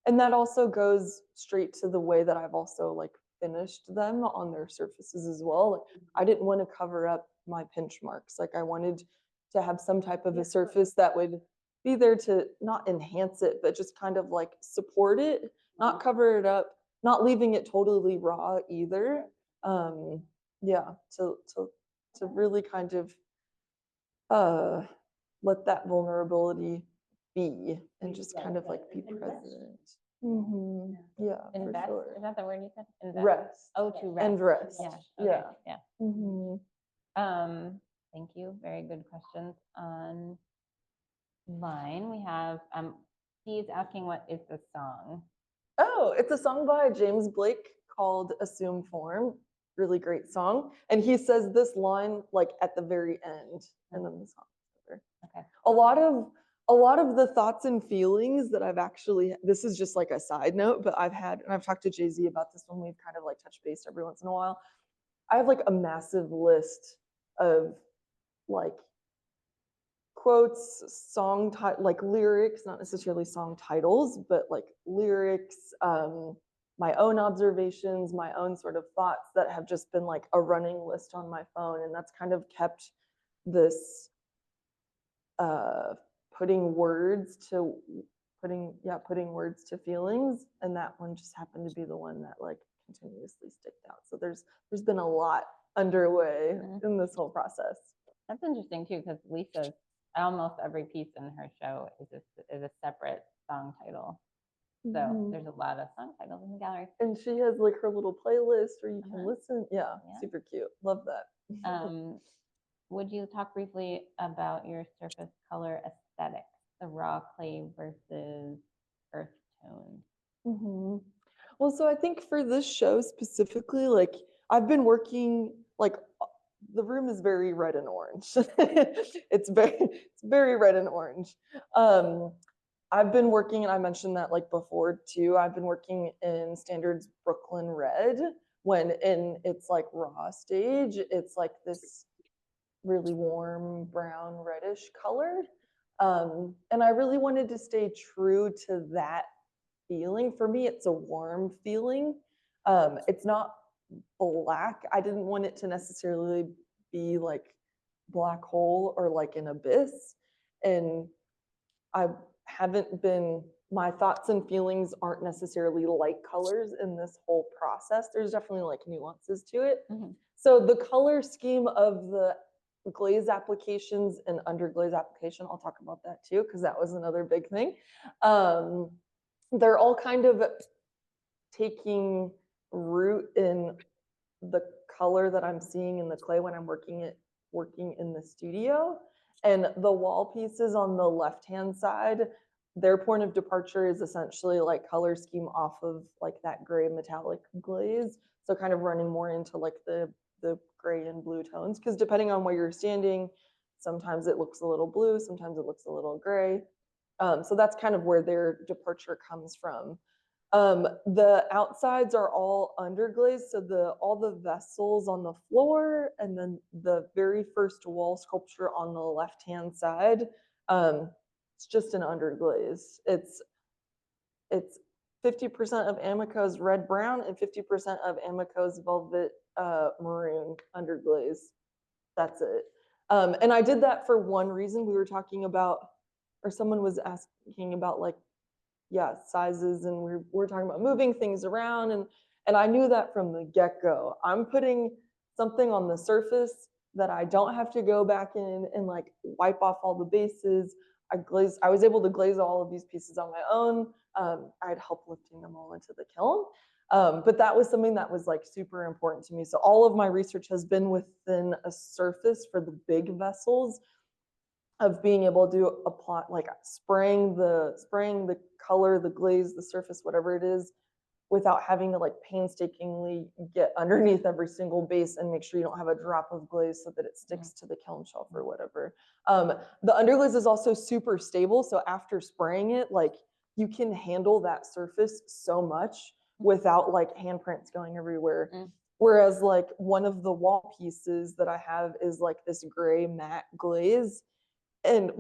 and that also goes straight to the way that I've also like finished them on their surfaces as well. Like I didn't want to cover up my pinch marks. Like I wanted to have some type of a surface that would be there to not enhance it, but just kind of like support it, not cover it up, not leaving it totally raw either. Yeah, to really kind of let that vulnerability be and just kind of like be present. Yeah, for Invest, sure. is that the word you said? Invest. Rest. Oh, to rest. And rest. Yeah. Okay. Yeah. Yeah. Thank you. Very good questions. Online, we have he's asking what is the song? Oh, it's a song by James Blake called Assume Form. Really great song. And he says this line like at the very end, and then the song's over. Okay. A lot of the thoughts and feelings that I've actually, this is just like a side note, but I've had, and I've talked to Jay-Z about this when we've kind of like touched base every once in a while. I have like a massive list of like quotes, like lyrics, not necessarily song titles, but like lyrics, my own observations, my own sort of thoughts that have just been like a running list on my phone. And that's kind of kept this putting words to feelings. And that one just happened to be the one that like continuously sticked out. So there's been a lot underway in this whole process. That's interesting too, because Lisa's almost every piece in her show is a separate song title. So there's a lot of song titles in the gallery. And she has like her little playlist where you can listen. Yeah, super cute. Love that. Would you talk briefly about your surface color aesthetic, the raw clay versus earth tone? Well, so I think for this show specifically, like I've been working like the room is very red and orange. it's very red and orange. I've been working, and I mentioned that like before too, I've been working in Standards Brooklyn Red when in its like raw stage, it's like this really warm brown reddish color. And I really wanted to stay true to that feeling. For me, it's a warm feeling. It's not black. I didn't want it to necessarily be like black hole or like an abyss. And I haven't been, my thoughts and feelings aren't necessarily light colors in this whole process. There's definitely like nuances to it. So the color scheme of the glaze applications and underglaze application, I'll talk about that too, because that was another big thing. They're all kind of taking root in the color that I'm seeing in the clay when I'm working in the studio. And the wall pieces on the left-hand side their point of departure is essentially like color scheme off of like that gray metallic glaze. So kind of running more into like the gray and blue tones, because depending on where you're standing, sometimes it looks a little blue, sometimes it looks a little gray. So that's kind of where their departure comes from. The outsides are all underglazed, so all the vessels on the floor, and then the very first wall sculpture on the left-hand side, it's just an underglaze. It's 50% of Amico's red brown and 50% of Amico's velvet maroon underglaze. That's it. And I did that for one reason. We were talking about, or someone was asking about like, yeah, sizes, and we're talking about moving things around, and I knew that from the get-go. I'm putting something on the surface that I don't have to go back in and like wipe off all the bases. I was able to glaze all of these pieces on my own. I had help lifting them all into the kiln. But that was something that was like super important to me. So all of my research has been within a surface for the big vessels, of being able to apply, like spraying the color, the glaze, the surface, whatever it is, without having to like painstakingly get underneath every single base and make sure you don't have a drop of glaze so that it sticks to the kiln shelf or whatever. The underglaze is also super stable, so after spraying it, like you can handle that surface so much without like handprints going everywhere. Whereas like one of the wall pieces that I have is like this gray matte glaze. And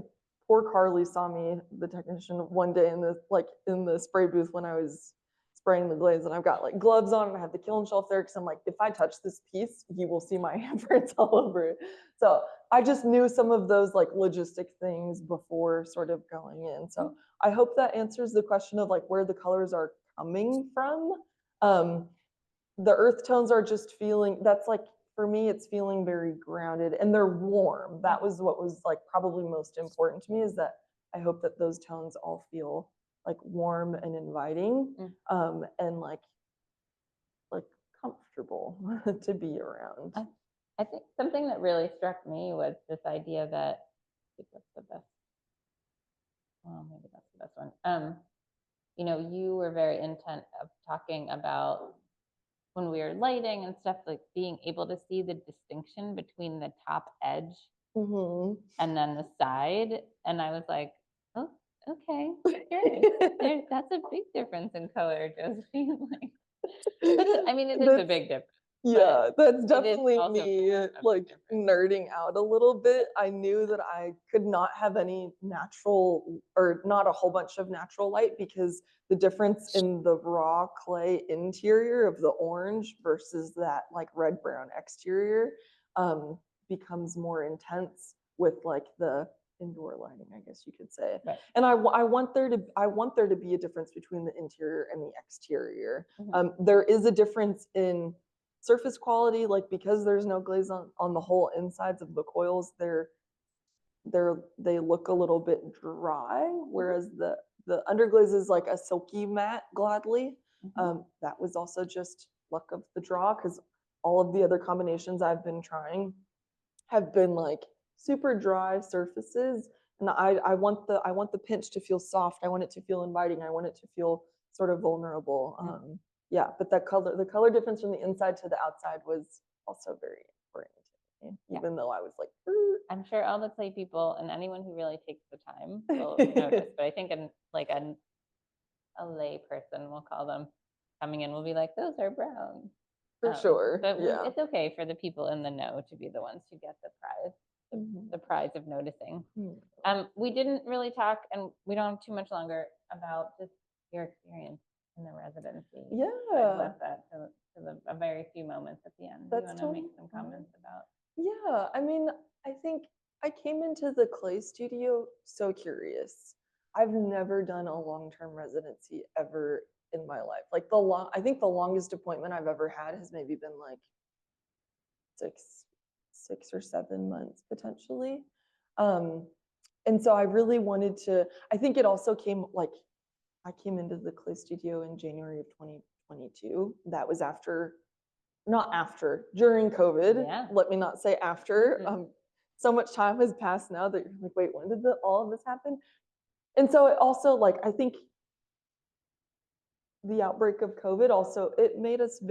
poor Carly saw me, the technician, one day in the spray booth when I was spraying the glaze, and I've got like gloves on and I have the kiln shelf there, because I'm like, if I touch this piece, you will see my handprints all over it. So I just knew some of those like logistic things before sort of going in. So I hope that answers the question of like where the colors are coming from. The earth tones are just feeling, that's like, for me, it's feeling very grounded, and they're warm. That was what was like probably most important to me, is that I hope that those tones all feel like warm and inviting, and like comfortable to be around. I think something that really struck me was this idea that, I think that's the best, well, maybe that's the best one. You know, you were very intent of talking about, when we were lighting and stuff, like being able to see the distinction between the top edge and then the side. And I was like, oh, okay, sure. That's a big difference in color, Josephine. Like, but I mean, it is a big difference. Yeah, that's it is definitely also me a big like difference. nerding out a little bit. I knew that I could not have any natural, or not a whole bunch of natural light, because the difference in the raw clay interior of the orange versus that like red brown exterior becomes more intense with like the indoor lighting, I guess you could say. Right. And I want there to be a difference between the interior and the exterior. There is a difference in surface quality, like because there's no glaze on the whole insides of the coils, they look a little bit dry, whereas the underglaze is like a silky matte gladly. That was also just luck of the draw, because all of the other combinations I've been trying have been like super dry surfaces, and I want the pinch to feel soft. I want it to feel inviting. I want it to feel sort of vulnerable. Yeah, but the color difference from the inside to the outside was also very important to me, even though I was like, I'm sure all the clay people and anyone who really takes the time will notice, but I think a lay person, we'll call them, coming in will be like, those are brown. for sure. But Yeah. it's okay for the people in the know to be the ones who get the prize, the prize of noticing. We didn't really talk, and we don't have too much longer, about just your experience in the residency. Yeah. I left that to a very few moments at the end. Do you want to make some comments about? Yeah, I mean, I think I came into the clay studio so curious. I've never done a long-term residency ever in my life. Like I think the longest appointment I've ever had has maybe been like six or 7 months potentially. And so I really wanted to, I think it also came like, I came into the clay studio in January of 2022. That was during COVID. Yeah. Let me not say after. So much time has passed now that you're like, wait, when did all of this happen? And so it also, like, I think the outbreak of COVID also, it made us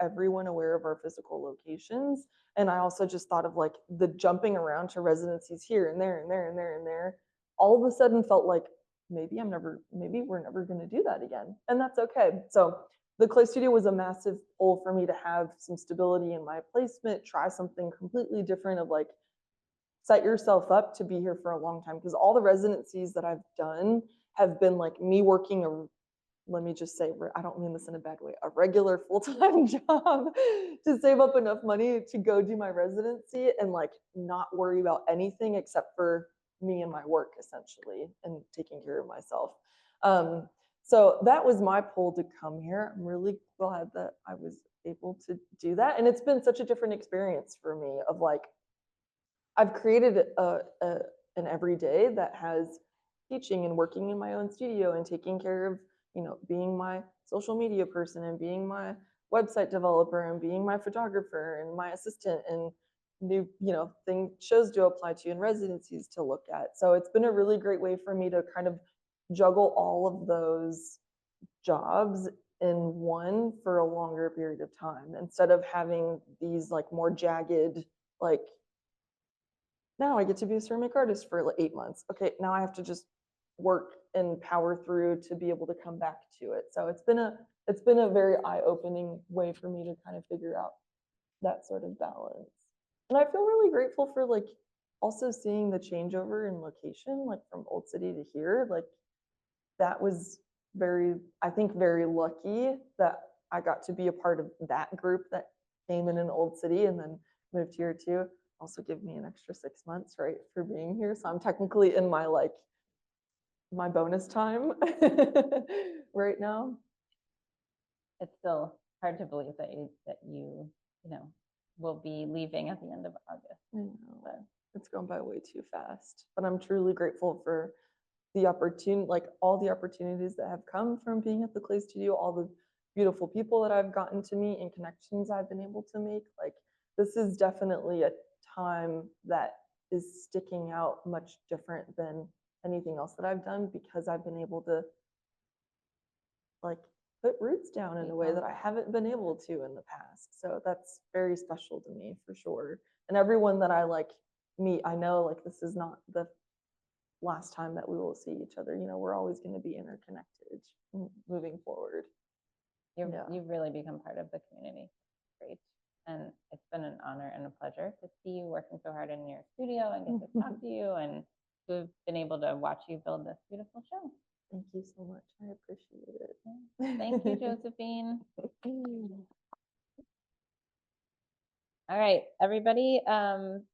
everyone aware of our physical locations. And I also just thought of like the jumping around to residencies here and there and there and there and there, all of a sudden felt like maybe we're never going to do that again. And that's okay. So the Clay Studio was a massive pull for me to have some stability in my placement, try something completely different, of like, set yourself up to be here for a long time, because all the residencies that I've done have been like me working let me just say, I don't mean this in a bad way, a regular full-time job to save up enough money to go do my residency and like not worry about anything except for me and my work, essentially, and taking care of myself. So that was my pull to come here. I'm really glad that I was able to do that. And it's been such a different experience for me of like, I've created an everyday that has teaching and working in my own studio and taking care of, being my social media person and being my website developer and being my photographer and my assistant and new, shows to apply to and residencies to look at. So it's been a really great way for me to kind of juggle all of those jobs in one for a longer period of time, instead of having these like more jagged, like, now I get to be a ceramic artist for like 8 months. Okay, now I have to just work and power through to be able to come back to it. So it's been a very eye-opening way for me to kind of figure out that sort of balance. And I feel really grateful for like also seeing the changeover in location, like from Old City to here. Like that was I think very lucky that I got to be a part of that group that came in Old City and then moved here too. Also give me an extra 6 months, right, for being here. So I'm technically in my bonus time right now. It's still hard to believe that you will be leaving at the end of August. I know. But it's gone by way too fast. But I'm truly grateful for the all the opportunities that have come from being at the Clay Studio, all the beautiful people that I've gotten to meet and connections I've been able to make. Like, this is definitely a time that is sticking out much different than anything else that I've done, because I've been able to like put roots down in a way that I haven't been able to in the past. So that's very special to me for sure. And everyone that I like meet, I know like this is not the last time that we will see each other. We're always going to be interconnected moving forward. You've really become part of the community. Great. And it's been an honor and a pleasure to see you working so hard in your studio and get to talk to you, and to have been able to watch you build this beautiful show. Thank you so much. I appreciate it. Yeah. Thank you, Josephine. All right, everybody,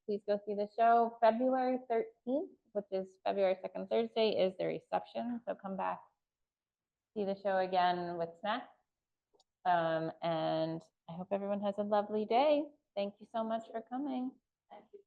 please go see the show. February 13th, which is February 2nd Thursday, is the reception. So come back, see the show again with snacks. And I hope everyone has a lovely day. Thank you so much for coming. Thank you.